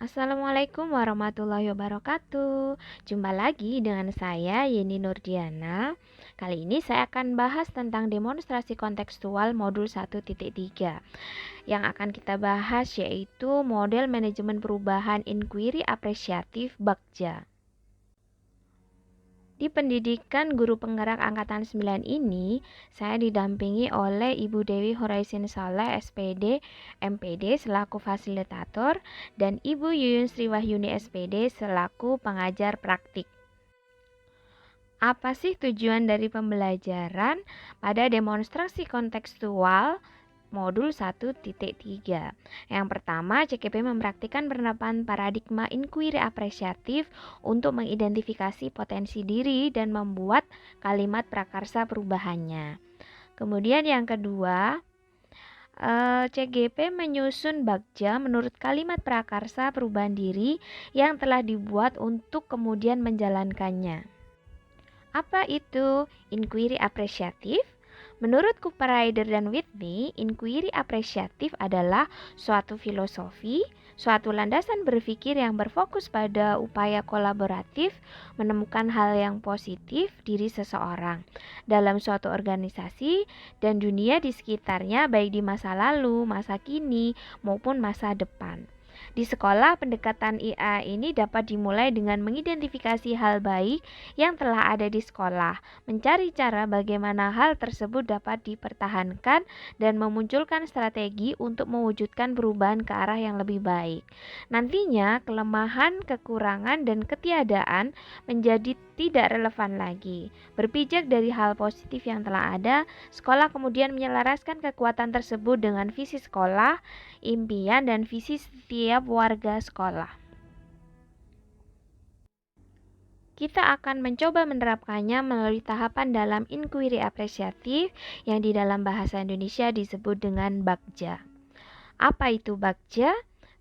Assalamualaikum warahmatullahi wabarakatuh. Jumpa lagi dengan saya Yeni Nurdiana. Kali ini saya akan bahas tentang demonstrasi kontekstual modul 1.3. Yang akan kita bahas yaitu model manajemen perubahan inquiry apresiatif Bagja. Di pendidikan guru penggerak angkatan 9 ini, saya didampingi oleh Ibu Dewi Horizon Saleh SPD, MPD selaku fasilitator dan Ibu Yuyun Sriwahyuni SPD selaku pengajar praktik. Apa sih tujuan dari pembelajaran pada demonstrasi kontekstual Modul 1.3. Yang pertama, CKP mempraktikkan penerapan paradigma inquiry apresiatif untuk mengidentifikasi potensi diri dan membuat kalimat prakarsa perubahannya. Kemudian yang kedua, CGP menyusun Bagja menurut kalimat prakarsa perubahan diri yang telah dibuat untuk kemudian menjalankannya. Apa itu inquiry apresiatif? Menurut Cooper Ryder dan Whitney, inquiry apresiatif adalah suatu filosofi, suatu landasan berpikir yang berfokus pada upaya kolaboratif menemukan hal yang positif diri seseorang dalam suatu organisasi dan dunia di sekitarnya, baik di masa lalu, masa kini, maupun masa depan. Di sekolah, pendekatan IA ini dapat dimulai dengan mengidentifikasi hal baik yang telah ada di sekolah, mencari cara bagaimana hal tersebut dapat dipertahankan, dan memunculkan strategi untuk mewujudkan perubahan ke arah yang lebih baik. Nantinya, kelemahan, kekurangan, dan ketiadaan menjadi tidak relevan lagi. Berpijak dari hal positif yang telah ada, sekolah kemudian menyelaraskan kekuatan tersebut dengan visi sekolah, impian, dan visi setiap warga sekolah. Kita akan mencoba menerapkannya melalui tahapan dalam inquiry apresiatif yang di dalam bahasa Indonesia disebut dengan Bagja. Apa itu Bagja?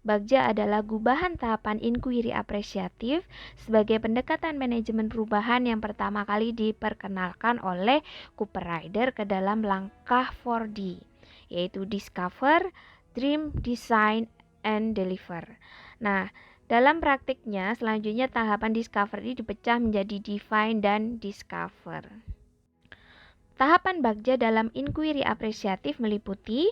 Bagja adalah gubahan tahapan inquiry apresiatif sebagai pendekatan manajemen perubahan yang pertama kali diperkenalkan oleh Cooper Ryder ke dalam langkah 4D, yaitu Discover, Dream, Design, and Deliver. Nah, dalam praktiknya, selanjutnya tahapan discovery dipecah menjadi define dan discover. Tahapan Bagja dalam inquiry apresiatif meliputi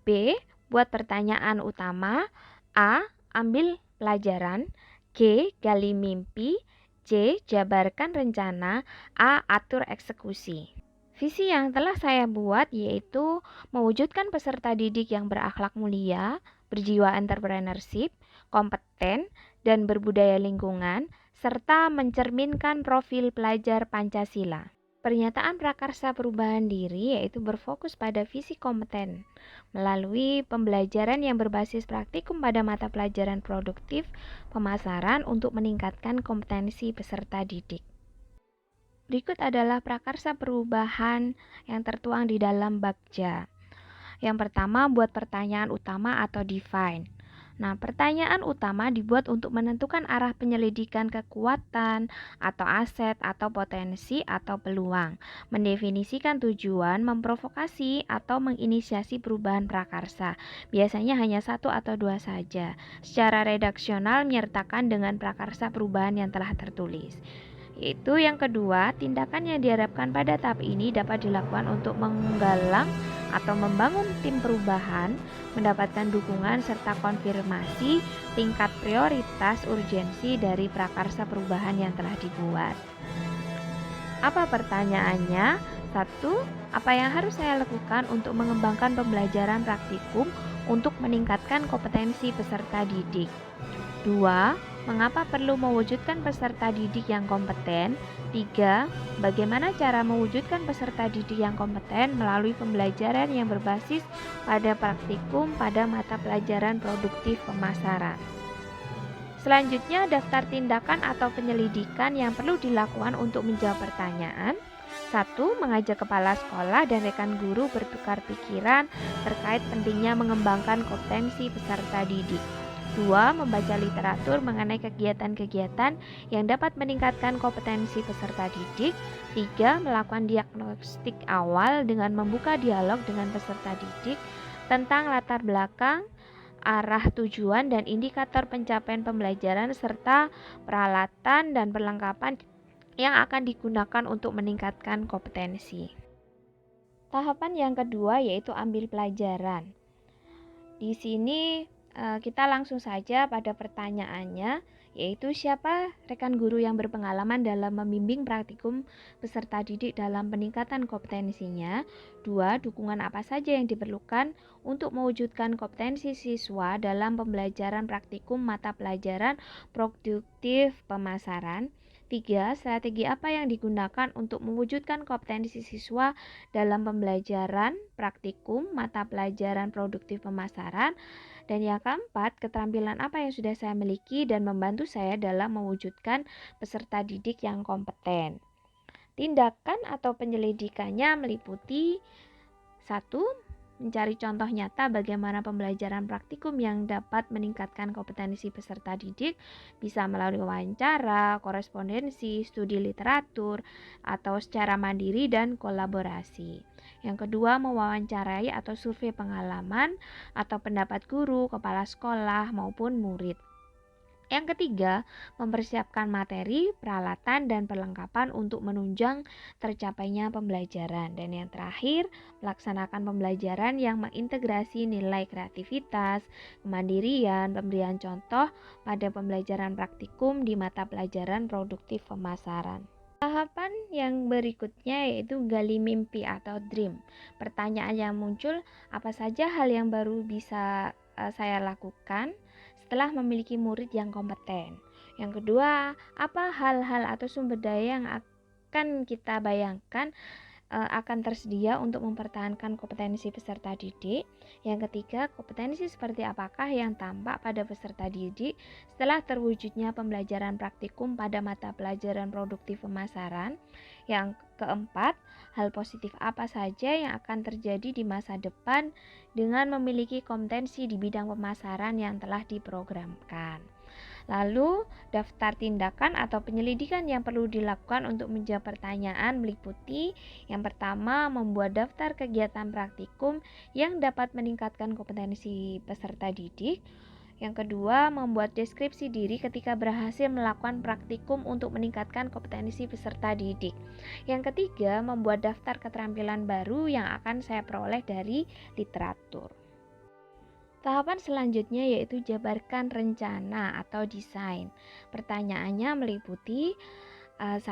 B. Buat pertanyaan utama, A. Ambil pelajaran, G. Gali mimpi, C. Jabarkan rencana, A. Atur eksekusi. Visi yang telah saya buat yaitu mewujudkan peserta didik yang berakhlak mulia, berjiwa entrepreneurship, kompeten, dan berbudaya lingkungan, serta mencerminkan profil pelajar Pancasila. Pernyataan prakarsa perubahan diri yaitu berfokus pada visi kompeten melalui pembelajaran yang berbasis praktikum pada mata pelajaran produktif pemasaran untuk meningkatkan kompetensi peserta didik. Berikut adalah prakarsa perubahan yang tertuang di dalam Bagja. Yang pertama, buat pertanyaan utama atau define. Nah, pertanyaan utama dibuat untuk menentukan arah penyelidikan kekuatan atau aset atau potensi atau peluang, mendefinisikan tujuan, memprovokasi atau menginisiasi perubahan prakarsa. Biasanya hanya satu atau dua saja. Secara redaksional menyertakan dengan prakarsa perubahan yang telah tertulis. Yaitu yang kedua, tindakan yang diharapkan pada tahap ini dapat dilakukan untuk menggalang atau membangun tim perubahan, mendapatkan dukungan serta konfirmasi tingkat prioritas urgensi dari prakarsa perubahan yang telah dibuat. Apa pertanyaannya? 1. Apa yang harus saya lakukan untuk mengembangkan pembelajaran praktikum untuk meningkatkan kompetensi peserta didik? 2. Mengapa perlu mewujudkan peserta didik yang kompeten? 3. Bagaimana cara mewujudkan peserta didik yang kompeten melalui pembelajaran yang berbasis pada praktikum pada mata pelajaran produktif pemasaran. Selanjutnya, daftar tindakan atau penyelidikan yang perlu dilakukan untuk menjawab pertanyaan. 1. Mengajak kepala sekolah dan rekan guru bertukar pikiran terkait pentingnya mengembangkan kompetensi peserta didik. 2. Membaca literatur mengenai kegiatan-kegiatan yang dapat meningkatkan kompetensi peserta didik. 3. Melakukan diagnostik awal dengan membuka dialog dengan peserta didik tentang latar belakang, arah tujuan dan indikator pencapaian pembelajaran serta peralatan dan perlengkapan yang akan digunakan untuk meningkatkan kompetensi. Tahapan yang kedua yaitu ambil pelajaran. Di sini kita langsung saja pada pertanyaannya, yaitu siapa rekan guru yang berpengalaman dalam membimbing praktikum peserta didik dalam peningkatan kompetensinya. 2. Dukungan apa saja yang diperlukan untuk mewujudkan kompetensi siswa dalam pembelajaran praktikum mata pelajaran produktif pemasaran. 3. Strategi apa yang digunakan untuk mewujudkan kompetensi siswa dalam pembelajaran praktikum mata pelajaran produktif pemasaran. Dan yang keempat, keterampilan apa yang sudah saya miliki dan membantu saya dalam mewujudkan peserta didik yang kompeten. Tindakan atau penyelidikannya meliputi 1. Mencari contoh nyata bagaimana pembelajaran praktikum yang dapat meningkatkan kompetensi peserta didik, bisa melalui wawancara, korespondensi, studi literatur, atau secara mandiri dan kolaborasi. Yang kedua, mewawancarai atau survei pengalaman atau pendapat guru, kepala sekolah, maupun murid. Yang ketiga, mempersiapkan materi, peralatan, dan perlengkapan untuk menunjang tercapainya pembelajaran. Dan yang terakhir, melaksanakan pembelajaran yang mengintegrasi nilai kreativitas, kemandirian, pemberian contoh pada pembelajaran praktikum di mata pelajaran produktif pemasaran. Tahapan yang berikutnya yaitu gali mimpi atau dream. Pertanyaan yang muncul, apa saja hal yang baru bisa saya lakukan setelah memiliki murid yang kompeten? Yang kedua, apa hal-hal atau sumber daya yang akan kita bayangkan akan tersedia untuk mempertahankan kompetensi peserta didik? Yang ketiga, kompetensi seperti apakah yang tampak pada peserta didik setelah terwujudnya pembelajaran praktikum pada mata pelajaran produktif pemasaran? Yang keempat, hal positif apa saja yang akan terjadi di masa depan dengan memiliki kompetensi di bidang pemasaran yang telah diprogramkan? Lalu, daftar tindakan atau penyelidikan yang perlu dilakukan untuk menjawab pertanyaan meliputi yang pertama, membuat daftar kegiatan praktikum yang dapat meningkatkan kompetensi peserta didik. Yang kedua, membuat deskripsi diri ketika berhasil melakukan praktikum untuk meningkatkan kompetensi peserta didik. Yang ketiga, membuat daftar keterampilan baru yang akan saya peroleh dari literatur. Tahapan selanjutnya yaitu jabarkan rencana atau desain. Pertanyaannya meliputi 1.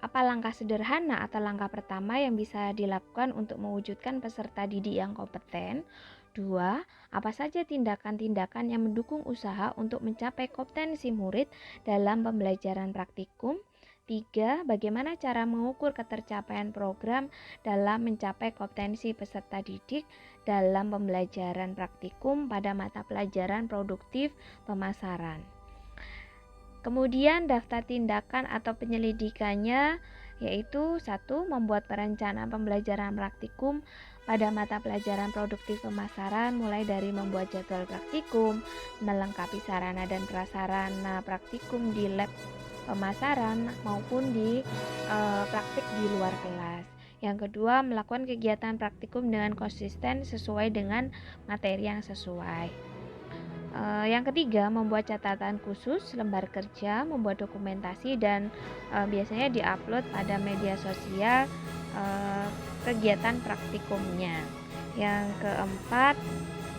Apa langkah sederhana atau langkah pertama yang bisa dilakukan untuk mewujudkan peserta didik yang kompeten? 2. Apa saja tindakan-tindakan yang mendukung usaha untuk mencapai kompetensi murid dalam pembelajaran praktikum? 3. Bagaimana cara mengukur ketercapaian program dalam mencapai kompetensi peserta didik dalam pembelajaran praktikum pada mata pelajaran produktif pemasaran? Kemudian daftar tindakan atau penyelidikannya yaitu 1. Membuat perencanaan pembelajaran praktikum pada mata pelajaran produktif pemasaran mulai dari membuat jadwal praktikum, melengkapi sarana dan prasarana praktikum di lab pemasaran maupun di praktik di luar kelas. Yang kedua, melakukan kegiatan praktikum dengan konsisten sesuai dengan materi yang sesuai. Yang ketiga, membuat catatan khusus, lembar kerja, membuat dokumentasi dan biasanya diupload pada media sosial kegiatan praktikumnya. Yang keempat,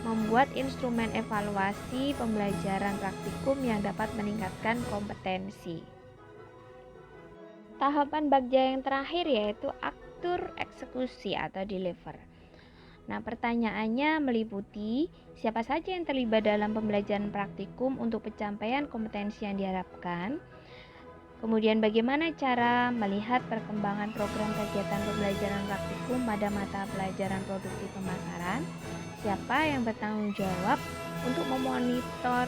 membuat instrumen evaluasi pembelajaran praktikum yang dapat meningkatkan kompetensi. Tahapan bagja yang terakhir yaitu atur eksekusi atau deliver. Nah, pertanyaannya meliputi siapa saja yang terlibat dalam pembelajaran praktikum untuk pencapaian kompetensi yang diharapkan. Kemudian bagaimana cara melihat perkembangan program kegiatan pembelajaran praktikum pada mata pelajaran produktif pemasaran? Siapa yang bertanggung jawab untuk memonitor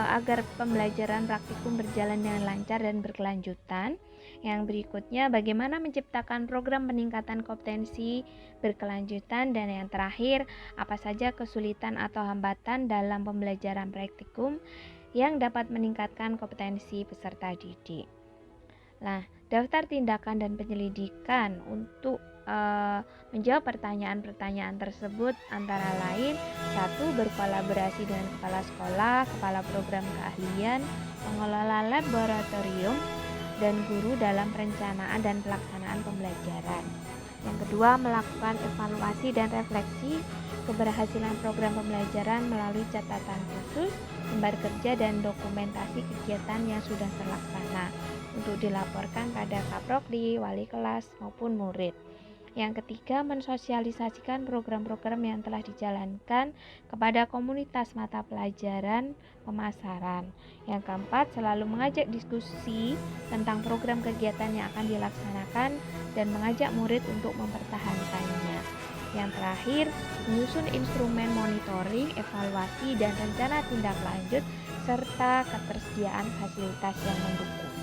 agar pembelajaran praktikum berjalan dengan lancar dan berkelanjutan? Yang berikutnya, bagaimana menciptakan program peningkatan kompetensi berkelanjutan? Dan yang terakhir, apa saja kesulitan atau hambatan dalam pembelajaran praktikum yang dapat meningkatkan kompetensi peserta didik? Nah, daftar tindakan dan penyelidikan untuk menjawab pertanyaan-pertanyaan tersebut antara lain: 1. Berkolaborasi dengan kepala sekolah, kepala program keahlian, pengelola laboratorium, dan guru dalam perencanaan dan pelaksanaan pembelajaran. Yang kedua, melakukan evaluasi dan refleksi keberhasilan program pembelajaran melalui catatan khusus, lembar kerja, dan dokumentasi kegiatan yang sudah terlaksana untuk dilaporkan pada kaprodi, wali kelas, maupun murid. Yang ketiga, mensosialisasikan program-program yang telah dijalankan kepada komunitas mata pelajaran pemasaran. Yang keempat, selalu mengajak diskusi tentang program kegiatan yang akan dilaksanakan dan mengajak murid untuk mempertahankannya. Yang terakhir, menyusun instrumen monitoring, evaluasi, dan rencana tindak lanjut serta ketersediaan fasilitas yang mendukung.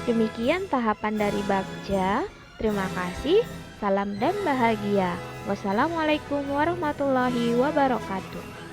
Demikian tahapan dari Bagja. Terima kasih, salam dan bahagia. Wassalamualaikum warahmatullahi wabarakatuh.